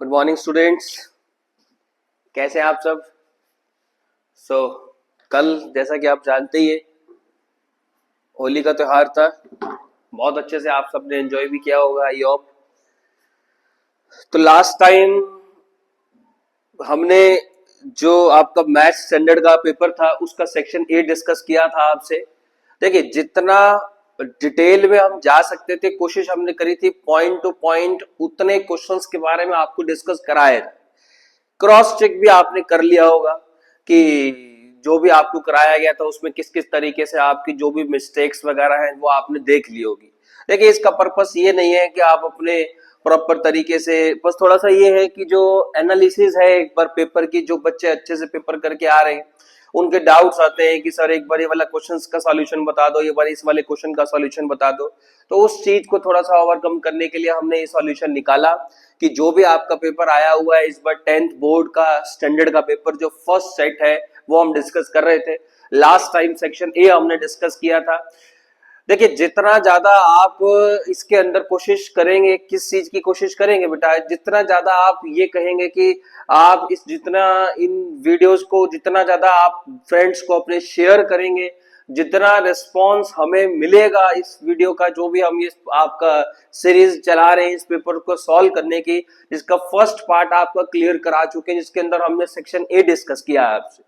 Good morning students, कैसे हैं आप सब। कल जैसा कि आप जानते ही है होली का त्योहार था। बहुत अच्छे से आप सबने एंजॉय भी किया होगा आई होप। तो लास्ट टाइम हमने जो आपका मैथ्स स्टैंडर्ड का पेपर था उसका सेक्शन ए डिस्कस किया था आपसे। देखिए जितना डिटेल में हम जा सकते थे कोशिश हमने करी थी, पॉइंट टू पॉइंट उतने क्वेश्चंस के बारे में आपको डिस्कस कराया था। क्रॉस चेक भी आपने कर लिया होगा कि जो भी आपको कराया गया था उसमें किस किस तरीके से आपकी जो भी मिस्टेक्स वगैरह हैं वो आपने देख ली होगी। देखिए इसका पर्पस ये नहीं है कि आप अपने प्रॉपर तरीके से, बस थोड़ा सा ये है कि जो एनालिसिस है एक बार पेपर की, जो बच्चे अच्छे से पेपर करके आ रहे हैं उनके डाउट्स आते हैं कि सर एक बार ये वाला क्वेश्चन का सॉल्यूशन बता दो, ये बार इस वाले क्वेश्चन का सॉल्यूशन बता दो। तो उस चीज को थोड़ा सा ओवरकम करने के लिए हमने ये सॉल्यूशन निकाला कि जो भी आपका पेपर आया हुआ है इस बार 10th बोर्ड का स्टैंडर्ड का पेपर जो फर्स्ट सेट है वो हम डिस्कस कर रहे थे। लास्ट टाइम सेक्शन ए हमने डिस्कस किया था। देखिए जितना ज्यादा आप इसके अंदर कोशिश करेंगे, किस चीज की कोशिश करेंगे बेटा, जितना ज्यादा आप ये कहेंगे कि आप इस जितना इन वीडियोस को जितना ज्यादा आप फ्रेंड्स को अपने शेयर करेंगे, जितना रिस्पांस हमें मिलेगा इस वीडियो का, जो भी हम ये आपका सीरीज चला रहे हैं इस पेपर को सॉल्व करने की, जिसका फर्स्ट पार्ट आपका क्लियर करा चुके हैं, जिसके अंदर हमने सेक्शन ए डिस्कस किया है आपसे।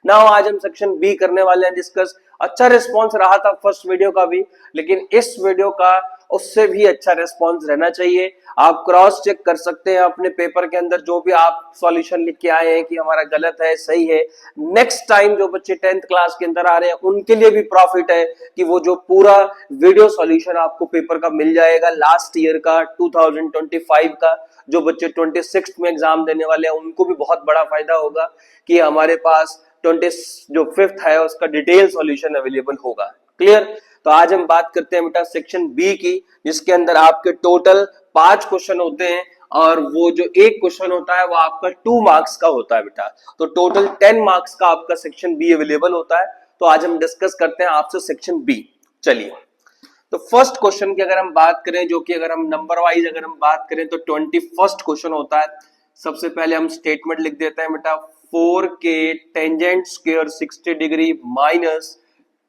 नाउ आज हम सेक्शन बी करने वाले हैं डिस्कस। अच्छा रिस्पांस रहा था फर्स्ट वीडियो का भी, लेकिन इस वीडियो का उससे भी अच्छा रिस्पांस रहना चाहिए। आप क्रॉस चेक कर सकते हैं अपने पेपर के अंदर जो भी आप सॉल्यूशन लिख के आए हैं कि हमारा गलत है सही है। नेक्स्ट टाइम जो बच्चे 10th क्लास के अंदर आ रहे हैं उनके लिए भी प्रॉफिट है कि वो जो पूरा वीडियो सॉल्यूशन आपको पेपर का मिल जाएगा लास्ट ईयर का 2025 का। जो बच्चे 26 में एग्जाम देने वाले हैं उनको भी बहुत बड़ा फायदा होगा कि हमारे पास 20 जो 5th है उसका डिटेल सॉल्यूशन अवेलेबल होगा। क्लियर। तो आज हम बात करते हैं बेटा सेक्शन बी की, जिसके अंदर आपके टोटल 5 क्वेश्चन होते हैं और वो जो एक क्वेश्चन होता है वो आपका 2 मार्क्स का होता है बेटा। तो टोटल 10 मार्क्स का आपका सेक्शन बी अवेलेबल होता है। तो आज हम डिस्कस करते हैं आपसे सेक्शन बी। चलिए तो फर्स्ट क्वेश्चन की अगर हम बात करें, जो कि अगर हम नंबर वाइज अगर हम बात करें तो 21st क्वेश्चन होता है। सबसे पहले हम स्टेटमेंट लिख देते हैं बेटा, 4k tangent square 60 degree minus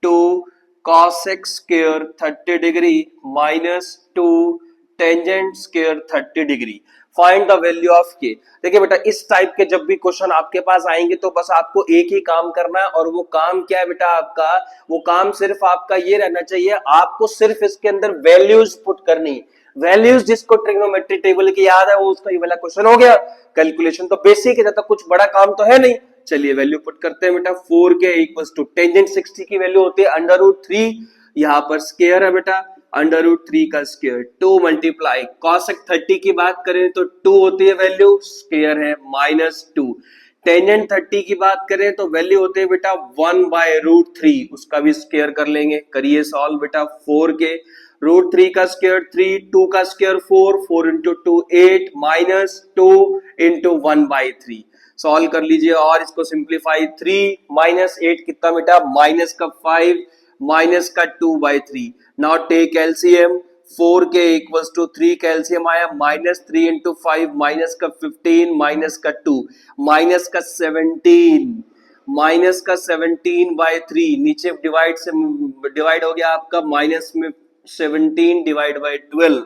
2 cosec square 30 degree minus 2 tangent square 30 degree. Find the value of के। देखिए बेटा इस टाइप के जब भी क्वेश्चन आपके पास आएंगे तो बस आपको एक ही काम करना है, और वो काम क्या है बेटा आपका, वो काम सिर्फ आपका ये रहना चाहिए, आपको सिर्फ इसके अंदर वैल्यूज पुट करनी। वैल्यूज जिसको ट्रिग्नोमेट्री टेबल की याद है वो उसका ये वाला क्वेश्चन हो गया। कैलकुलेशन तो बेसिक है, ज्यादा कुछ बड़ा काम तो है नहीं। चलिए वैल्यू पुट करते हैं बेटा। 4k इक्वल्स टू टेंजेंट 60 की वैल्यू होती है √3, यहाँ पर स्क्वायर है बेटा, √3 का स्क्वायर 2 मल्टीप्लाई कॉसेक 30 की बात करें तो 2 होती है वैल्यू, स्क्वायर है -2। टेंजेंट 30 की बात करें तो वैल्यू होती है बेटा 1/√3, उसका भी स्क्वायर कर लेंगे। करिए सॉल्व बेटा। 4k √3 का स्क्वायर 3, 2 का square 4, 4 into 2 8 minus 2 into 1/3। Solve कर लीजिए और इसको सिंप्लीफाई। 3 माइनस 8 कितना बेटा, माइनस का 5 माइनस का 2/3। Now take LCM. 4k equals to 3 का एलसीएम आया -3 इंटू 5 माइनस का 15 माइनस का 2 माइनस का 17 माइनस का 17/3। नीचे डिवाइड से डिवाइड हो गया आपका, माइनस में 17 डिवाइड बाई 12।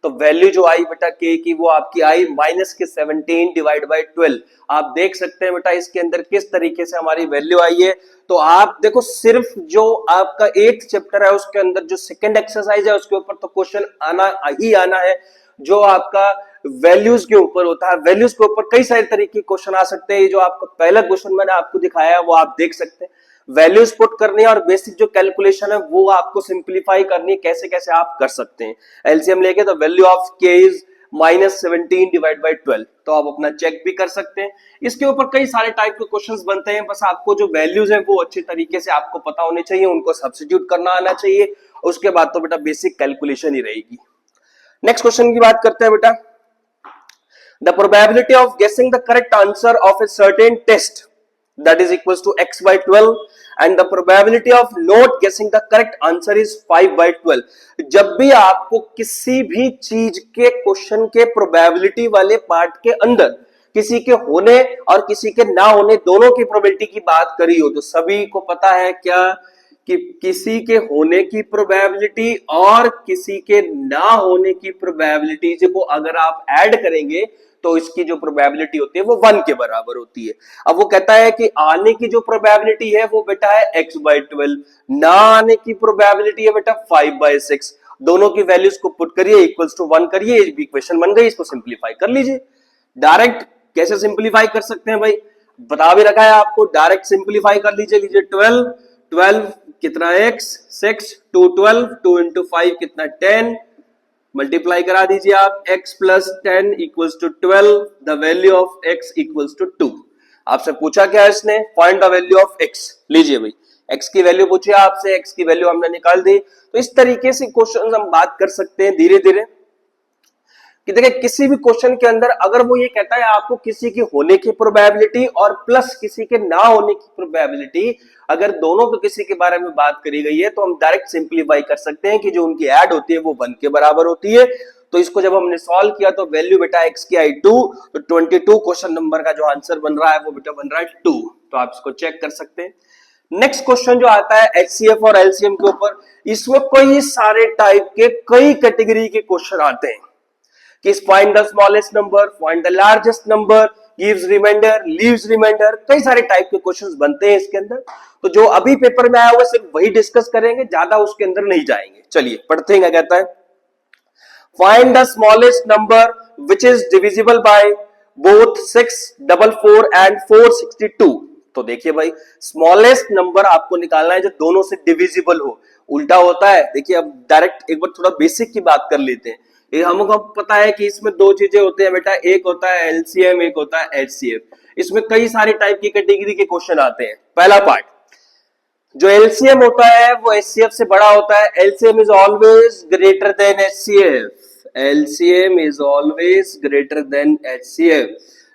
तो वैल्यू जो आई बेटा के की वो आपकी आई माइनस के 17 डिवाइड बाई 12। आप देख सकते हैं बेटा इसके अंदर किस तरीके से हमारी वैल्यू आई है। तो आप देखो सिर्फ जो आपका 8th चैप्टर है उसके अंदर जो सेकंड एक्सरसाइज है उसके ऊपर तो क्वेश्चन आना ही आना है, जो आपका वैल्यूज के ऊपर होता है। वैल्यूज के ऊपर कई सारे तरीके के क्वेश्चन आ सकते हैं। जो आपका पहला क्वेश्चन मैंने आपको दिखाया वो आप देख सकते हैं। वैल्यूज पुट करनी है और बेसिक जो कैलकुलेशन है वो आपको सिंप्लीफाई करनी है, कैसे कैसे आप कर सकते हैं। एलसीएम लेके तो वैल्यू ऑफ के इज -17 डिवाइड बाई 12। तो आप अपना चेक भी कर सकते हैं। इसके ऊपर कई सारे टाइप के क्वेश्चंस बनते हैं, बस आपको जो वैल्यूज हैं वो अच्छे तरीके से आपको पता होने चाहिए, उनको सब्स्टिट्यूट करना आना चाहिए। उसके बाद तो बेटा बेसिक कैलकुलेशन ही रहेगी। नेक्स्ट क्वेश्चन की बात करते हैं बेटा। The probability of guessing the correct answer of a certain test that is equals to x by 12 and the probability of not guessing the correct answer is 5 by 12। जब भी आपको किसी भी चीज के क्वेश्चन के प्रोबेबिलिटी वाले पार्ट के अंदर किसी के होने और किसी के ना होने दोनों की प्रोबेबिलिटी की बात करी हो तो सभी को पता है क्या कि किसी के होने की प्रोबेबिलिटी और किसी के ना होने की प्रोबेबिलिटी को अगर आप ऐड करेंगे तो इसकी जो प्रोबेबिलिटी होती है वो 1 के बराबर होती है। अब वो कहता है कि आने की जो प्रोबेबिलिटी है वो बेटा है x by 12, ना आने की प्रोबेबिलिटी है बेटा 5 by 6। दोनों की वैल्यूज को पुट करिए इक्वल्स टू 1 करिए, इक्वेशन बन गई, इसको सिंप्लीफाई कर लीजिए। डायरेक्ट कैसे सिंप्लीफाई कर सकते हैं भाई, बता भी रखा है आपको, डायरेक्ट सिंप्लीफाई कर लीजिए 12 कितना x 6 2 12 2 इंटू 5 कितना 10, मल्टीप्लाई करा दीजिए आप, x plus 10 equals to 12, the value of x equals to 2। आपसे पूछा क्या इसने, find the value of x, लीजिए भाई x की वैल्यू पूछिए आपसे, x की वैल्यू हमने निकाल दी। तो इस तरीके से क्वेश्चन हम बात कर सकते हैं धीरे धीरे कि देखिए किसी भी क्वेश्चन के अंदर अगर वो ये कहता है आपको किसी की होने की प्रोबेबिलिटी और प्लस किसी के ना होने की प्रोबेबिलिटी, अगर दोनों को किसी के बारे में बात करी गई है तो हम डायरेक्ट सिंप्लीफाई कर सकते हैं कि जो उनकी ऐड होती है वो 1 के बराबर होती है। तो इसको जब हमने सॉल्व किया तो वैल्यू बेटा x की आई 2, तो 22 क्वेश्चन नंबर का जो आंसर बन रहा है वो बेटा बन रहा है 2। तो आप इसको चेक कर सकते हैं। नेक्स्ट क्वेश्चन जो आता है HCF और LCM के ऊपर, इसमें कई सारे टाइप के कई कैटेगरी के क्वेश्चन आते हैं कि find the smallest number, find the largest number, gives remainder, leaves remainder, कई सारे टाइप के क्वेश्चंस बनते हैं इसके अंदर। तो जो अभी पेपर में आया हुआ सिर्फ वही डिस्कस करेंगे, ज्यादा उसके अंदर नहीं जाएंगे। चलिए पढ़ते हैं क्या कहता है। Find the smallest number which is divisible by both 644 and 462। तो देखिए भाई स्मॉलेस्ट नंबर आपको निकालना है जो दोनों से डिविजिबल हो। उल्टा होता है, देखिए अब डायरेक्ट एक बार थोड़ा बेसिक की बात कर लेते हैं। ये हमको पता है कि इसमें दो चीजें होती है बेटा, एक होता है LCM, एक होता है HCF। इसमें कई सारे टाइप की कैटेगरी के क्वेश्चन आते हैं। पहला पार्ट जो LCM होता है वो HCF से बड़ा होता है। LCM is always greater than HCF, LCM is always greater than HCF।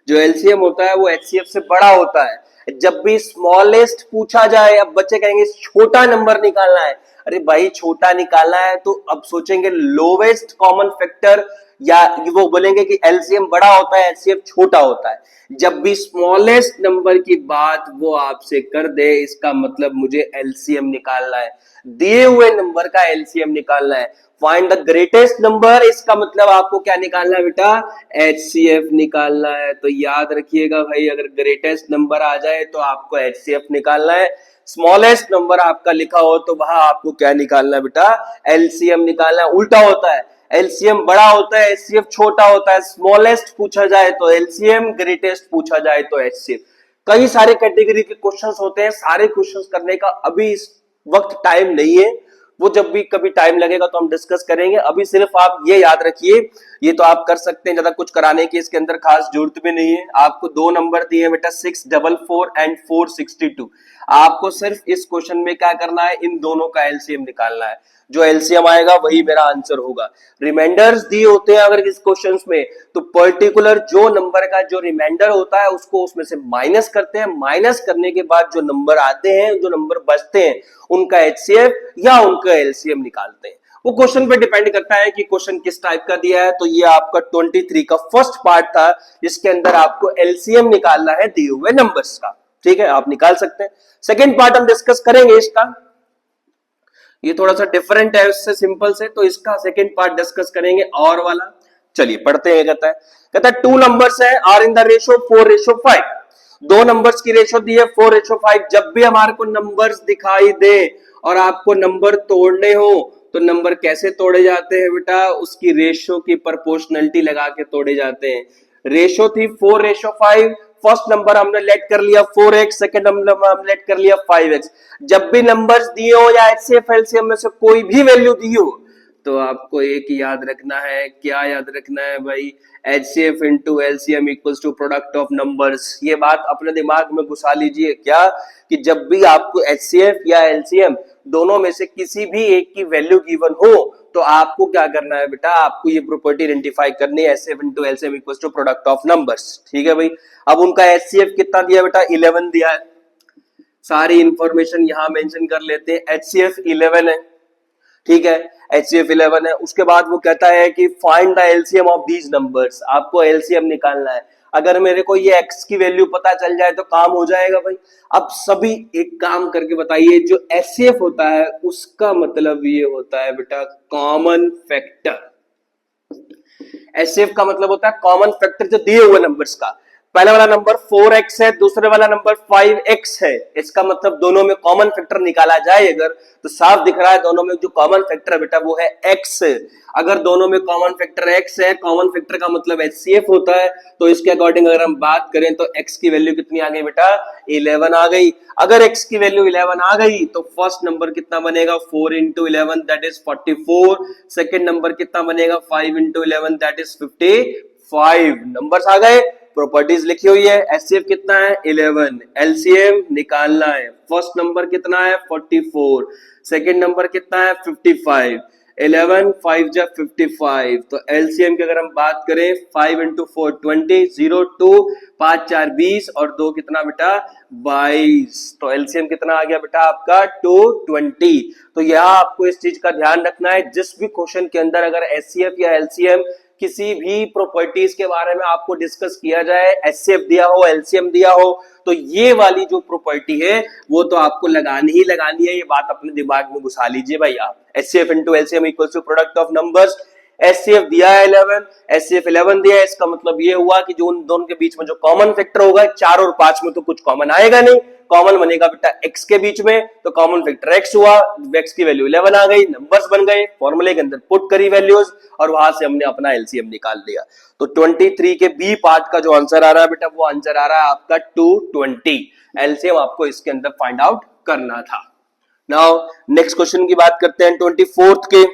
जो LCM होता है वो HCF से बड़ा होता है। जब भी स्मॉलेस्ट पूछा जाए, अब बच्चे कहेंगे छोटा नंबर निकालना है, अरे भाई छोटा निकालना है तो अब सोचेंगे लोवेस्ट कॉमन फैक्टर, या वो बोलेंगे कि LCM बड़ा होता है HCF छोटा होता है। जब भी स्मॉलेस्ट नंबर की बात वो आपसे कर दे इसका मतलब मुझे LCM निकालना है, दिए हुए नंबर का LCM निकालना है। फाइंड द ग्रेटेस्ट नंबर, इसका मतलब आपको क्या निकालना है बेटा, HCF निकालना है। तो याद रखिएगा भाई अगर ग्रेटेस्ट नंबर आ जाए तो आपको HCF निकालना है, स्मॉलेस्ट नंबर आपका लिखा हो तो वहां आपको क्या निकालना है बेटा, LCM निकालना है। उल्टा होता है, LCM बड़ा होता है HCF छोटा होता है, स्मॉलेस्ट पूछा जाए तो LCM, ग्रेटेस्ट पूछा जाए तो HCF। कई सारे कैटेगरी के क्वेश्चंस होते हैं, सारे क्वेश्चंस करने का अभी इस वक्त टाइम नहीं है, वो जब भी कभी टाइम लगेगा तो हम डिस्कस करेंगे। अभी सिर्फ आप ये याद रखिए, ये तो आप कर सकते हैं, ज्यादा कुछ कराने की इसके अंदर खास जरूरत भी नहीं है। आपको दो नंबर दिए बेटा 644 एंड 462, आपको सिर्फ इस क्वेश्चन में क्या करना है, इन दोनों का LCM निकालना है। जो LCM आएगा वही मेरा आंसर होगा। रिमाइंडर्स दिए होते हैं अगर इस क्वेश्चन में तो पर्टिकुलर जो नंबर का जो रिमाइंडर होता है उसको उसमें से माइनस करते हैं, माइनस करने के बाद जो नंबर आते हैं, जो नंबर बचते हैं उनका HCF या उनका LCM निकालते हैं। वो क्वेश्चन पे डिपेंड करता है कि क्वेश्चन किस टाइप का दिया है। तो ये आपका 23 का फर्स्ट पार्ट था जिसके अंदर आपको LCM निकालना है दिए हुए नंबर्स का। ठीक है, आप निकाल सकते हैं। सेकेंड पार्ट हम डिस्कस करेंगे इसका, ये थोड़ा सा डिफरेंट है उससे सिंपल से, तो इसका सेकेंड पार्ट डिस्कस करेंगे और वाला। चलिए पढ़ते हैं। कहता है 2 नंबर्स है आर इन द रेशो 4:5। दो नंबर्स की रेशो दी है 4:5। जब भी हमारे को नंबर्स दिखाई दे और आपको नंबर तोड़ने हो तो नंबर कैसे तोड़े जाते हैं बेटा, उसकी रेशो की प्रोपोर्शनलिटी लगा के तोड़े जाते हैं। रेशो थी 4:5, फर्स्ट नंबर हमने लेट कर लिया 4x, सेकंड नंबर हमने लेट कर लिया 5x। जब भी नंबर्स दिए हो या HCF LCM में से कोई भी वैल्यू दी हो तो आपको एक याद रखना है, क्या याद रखना है भाई, HCF into LCM equals to product of numbers. ये बात अपने दिमाग में घुसा लीजिए क्या, कि जब भी आपको HCF या LCM दोनों में से किसी भी एक की वैल्यू गिवन हो तो आपको क्या करना है बेटा, आपको ये प्रॉपर्टी आइडेंटिफाई करनी है, HCF into LCM equals to product of numbers. ठीक है भाई। अब उनका HCF कितना दिया बेटा, 11 दिया है, सारी इंफॉर्मेशन यहां मेंशन कर लेते हैं। HCF 11 है, ठीक है, HCF 11 है। उसके बाद वो कहता है कि find the LCM of these numbers, आपको एलसीएम निकालना है। अगर मेरे को ये x की वैल्यू पता चल जाए तो काम हो जाएगा भाई। अब सभी एक काम करके बताइए, जो HCF होता है उसका मतलब ये होता है बेटा कॉमन फैक्टर। HCF का मतलब होता है कॉमन फैक्टर जो दिए हुए नंबर्स का। पहला वाला नंबर 4x है, दूसरे वाला नंबर 5x है, इसका मतलब दोनों में कॉमन फैक्टर निकाला जाए अगर, तो साफ दिख रहा है दोनों में जो कॉमन फैक्टर है बेटा वो है x। अगर दोनों में कॉमन फैक्टर x है, कॉमन फैक्टर का मतलब HCF होता है, तो इसके अकॉर्डिंग अगर हम बात करें तो x की वैल्यू कितनी आ गई बेटा 11 आ गई। अगर x की वैल्यू 11 आ गई तो फर्स्ट नंबर कितना बनेगा 4 into 11 that is 44। Second number कितना बनेगा 5 इंटू 11 दैट इज 55। नंबर्स आ गए, प्रॉपर्टीज लिखी हुई है। HCF कितना है 11, LCM निकालना है। फर्स्ट नंबर कितना है 44, सेकंड नंबर कितना है 55। 11 5 जा 55, तो LCM की अगर हम बात करें 5 इंटू 4 20, 0 2 5 4 20 और 2 कितना बेटा 22, तो LCM कितना आ गया बेटा आपका 220। तो यहाँ आपको इस चीज का ध्यान रखना है, जिस भी क्वेश्चन के अंदर अगर HCF या LCM किसी भी प्रॉपर्टीज के बारे में आपको डिस्कस किया जाए, HCF दिया हो LCM दिया हो, तो ये वाली जो प्रॉपर्टी है वो तो आपको लगानी ही लगानी है। ये बात अपने दिमाग में घुसा लीजिए भाई आप। HCF into LCM equals to product of numbers. HCF दिया है 11, HCF 11 दिया है, इसका मतलब ये हुआ कि जो उन दोनों के बीच में जो कॉमन फैक्टर होगा 4 और 5 में तो कुछ कॉमन आएगा नहीं, कॉमन बनेगा बेटा x के बीच में, तो कॉमन फैक्टर x हुआ, x की वैल्यू 11 आ गई, नंबर्स बन गए, फॉर्मूले के अंदर पुट करी वैल्यूज और वहां से हमने अपना एलसीएम निकाल लिया। तो 23 के बी पार्ट का जो आंसर आ रहा है बेटा वो आंसर आ रहा है आपका 220। एलसीएम आपको इसके अंदर फाइंड आउट करना था। नाउ नेक्स्ट क्वेश्चन की बात करते हैं 24th के।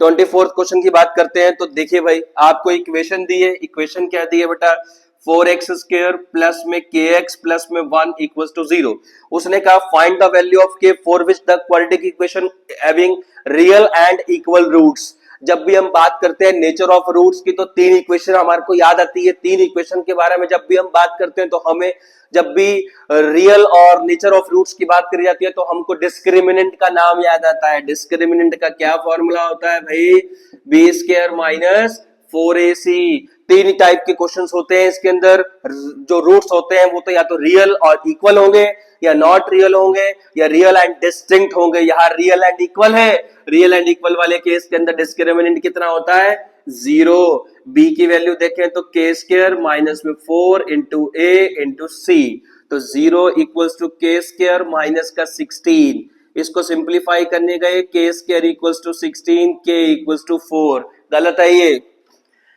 24th क्वेश्चन की बात करते हैं तो देखिए भाई आपको इक्वेशन दी है। इक्वेशन क्या दी है बेटा 4x स्क्वायर प्लस में kx प्लस में 1 इक्वल्स टू 0। उसने कहा find the value of k for which the quadratic equation having real and equal roots. जब भी हम बात करते हैं नेचर ऑफ रूट्स की तो 3 इक्वेशन हमारे को याद आती है। 3 इक्वेशन के बारे में जब भी हम बात करते हैं तो हमें जब भी रियल और नेचर ऑफ रूट्स की बात करी जाती है तो हमको डिस्क्रिमिनेंट का नाम याद आता है। डिस्क्रिमिनेंट का क्या फॉर्मूला होता है भाई b square minus 4ac। 3 type के क्वेश्चंस होते हैं इसके अंदर। जो रूट्स होते हैं वो तो या तो रियल और इक्वल होंगे या नॉट रियल होंगे या रियल एंड डिस्टिंक्ट होंगे। यहाँ रियल एंड इक्वल है, रियल एंड इक्वल वाले केस के अंदर डिस्क्रिमिनेंट कितना होता है 0। बी की वैल्यू देखें तो k स्क्वायर माइनस में 4 इंटू a इंटू सी, तो 0 equals to k square minus का 16। इसको सिंप्लीफाई करने गए k square equals to 16, k equals to 4। गलत है ये,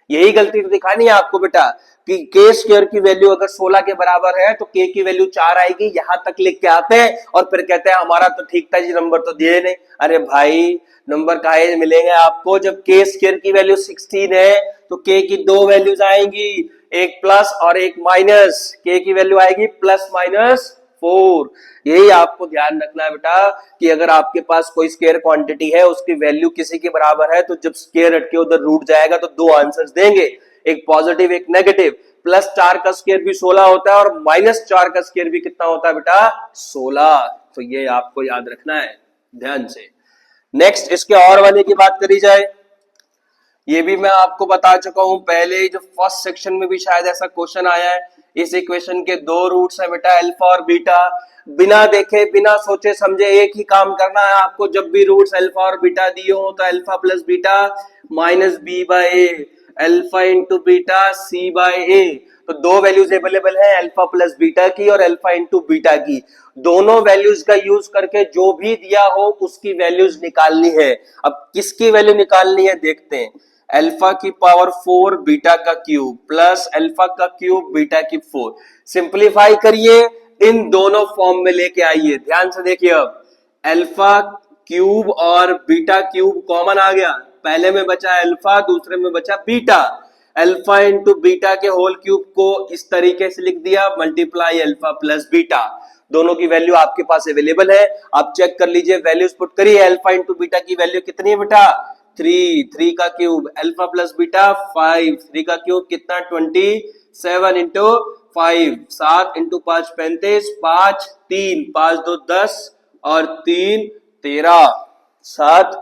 यही गलती तो दिखानी है आपको बेटा कि k स्क्वायर की वैल्यू अगर 16 के बराबर है तो k की वैल्यू 4 आएगी। यहां तक लिख के आते हैं और फिर कहते हैं हमारा तो ठीक था जी, नंबर तो दिए नहीं। अरे भाई नंबर काहे मिलेंगे आपको जब k स्क्वायर की वैल्यू 16 है तो k की 2 वैल्यूज आएंगी, एक प्लस और एक माइनस। k की वैल्यू आएगी प्लस माइनस 4। यही आपको ध्यान रखना है बेटा कि अगर आपके पास कोई स्क्वायर क्वांटिटी है उसकी वैल्यू किसी के बराबर है तो जब स्क्वायर हट के उधर रूट जाएगा तो 2 आंसर्स देंगे, एक पॉजिटिव एक नेगेटिव। प्लस 4 का स्क्वायर भी 16 होता है और माइनस 4 का स्क्वायर भी कितना होता है बेटा 16। तो ये आपको याद रखना है ध्यान से। नेक्स्ट इसके और वाले की बात करी जाए, ये भी मैं आपको बता चुका हूं पहले ही, जो फर्स्ट सेक्शन में भी शायद ऐसा क्वेश्चन आया है। इस इक्वेशन के 2 रूट्स है बेटा अल्फा और बीटा। बिना देखे बिना सोचे समझे एक ही काम करना है आपको। जब भी रूट्स अल्फा और बीटा दिए हो तो alpha plus beta minus B by A, alpha into beta C by A. तो 2 वैल्यूज अवेलेबल है अल्फा प्लस बीटा की और अल्फा इंटू बीटा की। दोनों वैल्यूज का यूज करके जो भी दिया हो उसकी वैल्यूज निकालनी है। अब किसकी वैल्यू निकालनी है देखते हैं। अल्फा की पावर 4 बीटा का क्यूब प्लस अल्फा का क्यूब बीटा की 4। सिंप्लीफाई करिए, इन दोनों फॉर्म में लेके आइए। ध्यान से देखिए, अब अल्फा क्यूब और बीटा क्यूब कॉमन आ गया। पहले में बचा अल्फा, दूसरे में बचा बीटा। अल्फा इंटू बीटा के होल क्यूब को इस तरीके से लिख दिया मल्टीप्लाई अल्फा प्लस बीटा। दोनों की वैल्यू आपके पास अवेलेबल है, आप चेक कर लीजिए। वैल्यूज पुट करिए, अल्फा इंटू बीटा की वैल्यू कितनी है बेटा 3 का क्यूब, अल्फा प्लस बीटा 5, 3 का क्यूब कितना 27 इंटू 5, 7 इंटू 5 35, 5 3, 5 2 10 और 3 13, 7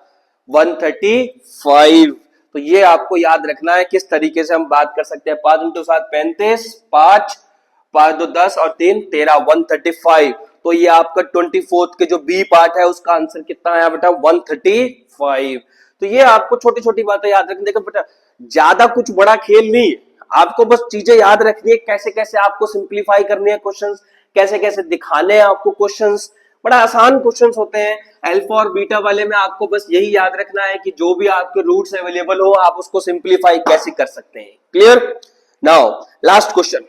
135। तो ये आपको याद रखना है किस तरीके से हम बात कर सकते हैं। 5 इंटू 7 35, 5 5 2 10 और 3 13, 135। तो ये आपका 24th के जो बी पार्ट है उसका आंसर कितना आया बेटा 135। तो ये आपको छोटी छोटी बातें याद रखनी। देखो बेटा ज्यादा कुछ बड़ा खेल नहीं है, आपको बस चीजें याद रखनी है, कैसे कैसे आपको सिंप्लीफाई करनी है क्वेश्चंस, कैसे कैसे दिखाने हैं आपको क्वेश्चंस। बड़ा आसान क्वेश्चंस होते हैं। अल्फा और बीटा वाले में आपको बस यही याद रखना है कि जो भी आपके रूट्स अवेलेबल हो आप उसको सिंप्लीफाई कैसे कर सकते हैं। Clear? Now last question,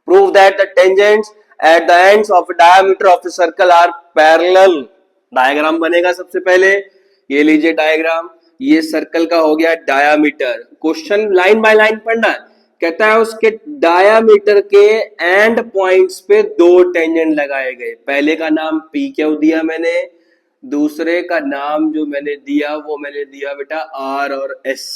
prove that the tangents at the ends of a diameter of a circle are parallel। Diagram बनेगा सबसे पहले, ये लीजिए डायग्राम, ये सर्कल का हो गया diameter. Question line by line पढ़ना है। कहता है उसके डायामीटर के एंड पॉइंट्स पे दो टेंजेंट लगाए गए। पहले का नाम पी क्यू दिया मैंने, दूसरे का नाम जो मैंने दिया वो मैंने दिया बेटा आर और एस।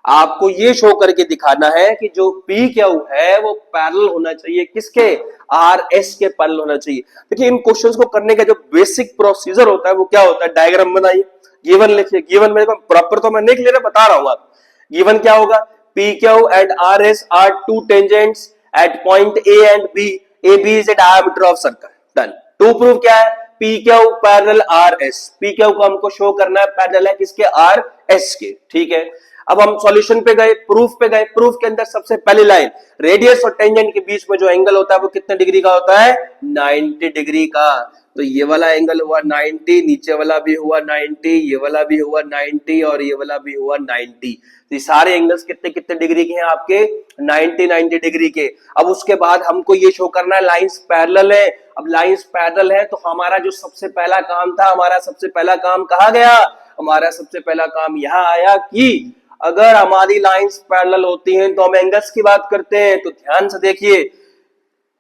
आपको ये शो करके दिखाना है कि जो पी क्यू है वो पैरेलल होना चाहिए किसके, आर एस के पैरेलल होना चाहिए। देखिए इन क्वेश्चंस को करने का जो बेसिक प्रोसीजर होता है वो क्या होता है, डायग्राम बनाइए, गिवन लिखिए। गिवन मेरे को प्रॉपर तो मैं नहीं क्लियर बता रहा हूं आप। गिवन क्या होगा, P Q and R S are two tangents at point A and B, A B is a diameter of circle. Done. To prove क्या है, P Q parallel R S. P Q को हमको show करना है parallel है किसके, R S के। ठीक है, अब हम सॉल्यूशन पे गए, प्रूफ पे गए। प्रूफ के अंदर सबसे पहली लाइन, रेडियस और टेंजेंट के बीच में जो एंगल होता है वो कितने डिग्री का होता है, 90 डिग्री का। तो ये वाला एंगल हुआ 90, नीचे वाला भी हुआ 90, ये वाला भी हुआ 90 और ये वाला भी हुआ 90। तो ये सारे एंगल्स कितने कितने डिग्री के हैं आपके, 90 डिग्री के। अब उसके बाद हमको ये शो करना है लाइंस पैरेलल है। अब लाइंस पैरेलल है तो हमारा जो सबसे पहला काम था, हमारा सबसे पहला काम कहाँ गया, हमारा सबसे पहला काम यहां आया कि अगर हमारी लाइंस पैरेलल होती हैं तो हम एंगल्स की बात करते हैं। तो ध्यान से देखिए,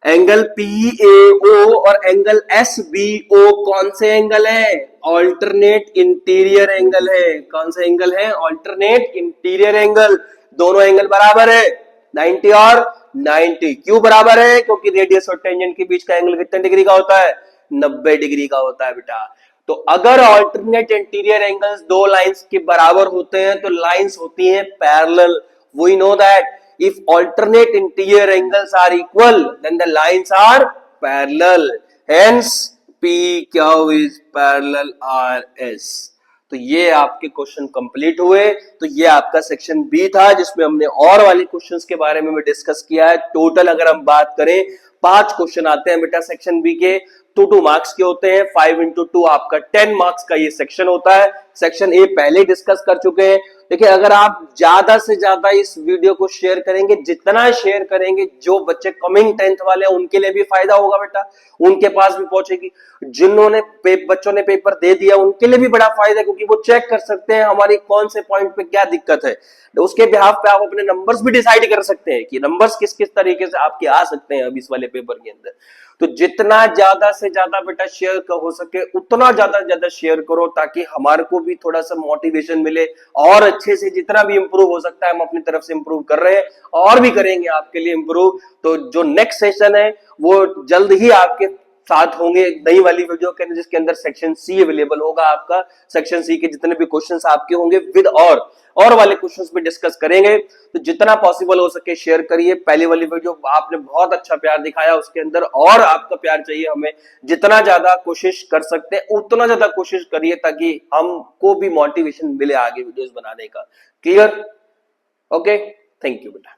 एंगल PAO और एंगल SBO कौन से एंगल है, ऑल्टरनेट इंटीरियर एंगल है। कौन से एंगल है, ऑल्टरनेट इंटीरियर एंगल। दोनों एंगल बराबर है 90 और 90। क्यों बराबर है, क्योंकि रेडियस और टेंजेंट के बीच का एंगल कितने डिग्री का होता है, 90 डिग्री का होता है बेटा। तो अगर ऑल्टरनेट इंटीरियर एंगल्स दो लाइंस के बराबर होते हैं तो लाइंस होती हैं parallel. We know that if alternate interior angles are equal then the lines are parallel, hence PQ is parallel RS। तो ये आपके क्वेश्चन कंप्लीट हुए। तो ये आपका सेक्शन बी था जिसमें हमने और वाले क्वेश्चंस के बारे में भी डिस्कस किया है। टोटल अगर हम बात करें 5 क्वेश्चन आते हैं बेटा सेक्शन बी के, 2 मार्क्स के होते हैं। 5 इंटू 2 आपका 10 मार्क्स का ये सेक्शन होता है। सेक्शन ए पहले डिस्कस कर चुके हैं। देखिए अगर आप ज्यादा से ज्यादा इस वीडियो को शेयर करेंगे, जितना शेयर करेंगे जो बच्चे कमिंग 10th वाले हैं उनके लिए भी फायदा होगा बेटा, उनके पास भी पहुंचेगी। जिन्होंने बच्चों ने पेपर दे दिया उनके लिए भी बड़ा फायदा है, क्योंकि वो चेक कर सकते हैं हमारी कौन से पॉइंट पे क्या दिक्कत है। तो उसके बिहाफ पे आप अपने नंबर्स भी डिसाइड कर सकते हैं कि नंबर्स किस किस तरीके से आपके आ सकते हैं अब इस वाले पेपर के अंदर। तो जितना ज्यादा से ज्यादा बेटा शेयर हो सके उतना ज्यादा शेयर करो, ताकि हमारे को भी थोड़ा सा मोटिवेशन मिले और अच्छे से जितना भी इंप्रूव हो सकता है हम अपनी तरफ से इंप्रूव कर रहे हैं और भी करेंगे आपके लिए इंप्रूव। तो जो नेक्स्ट सेशन है वो जल्द ही आपके साथ होंगे नई वाली वीडियो के अंदर, जिसके अंदर सेक्शन सी अवेलेबल होगा आपका। सेक्शन सी के जितने भी क्वेश्चंस आपके होंगे विद और वाले क्वेश्चंस भी डिस्कस करेंगे। तो जितना पॉसिबल हो सके शेयर करिए। पहले वाली वीडियो आपने बहुत अच्छा प्यार दिखाया, उसके अंदर और आपका प्यार चाहिए हमें। जितना ज्यादा कोशिश कर सकते हैं उतना ज्यादा कोशिश करिए, ताकि हमको भी मोटिवेशन मिले आगे वीडियोस बनाने का। क्लियर? ओके, थैंक यू बेटा।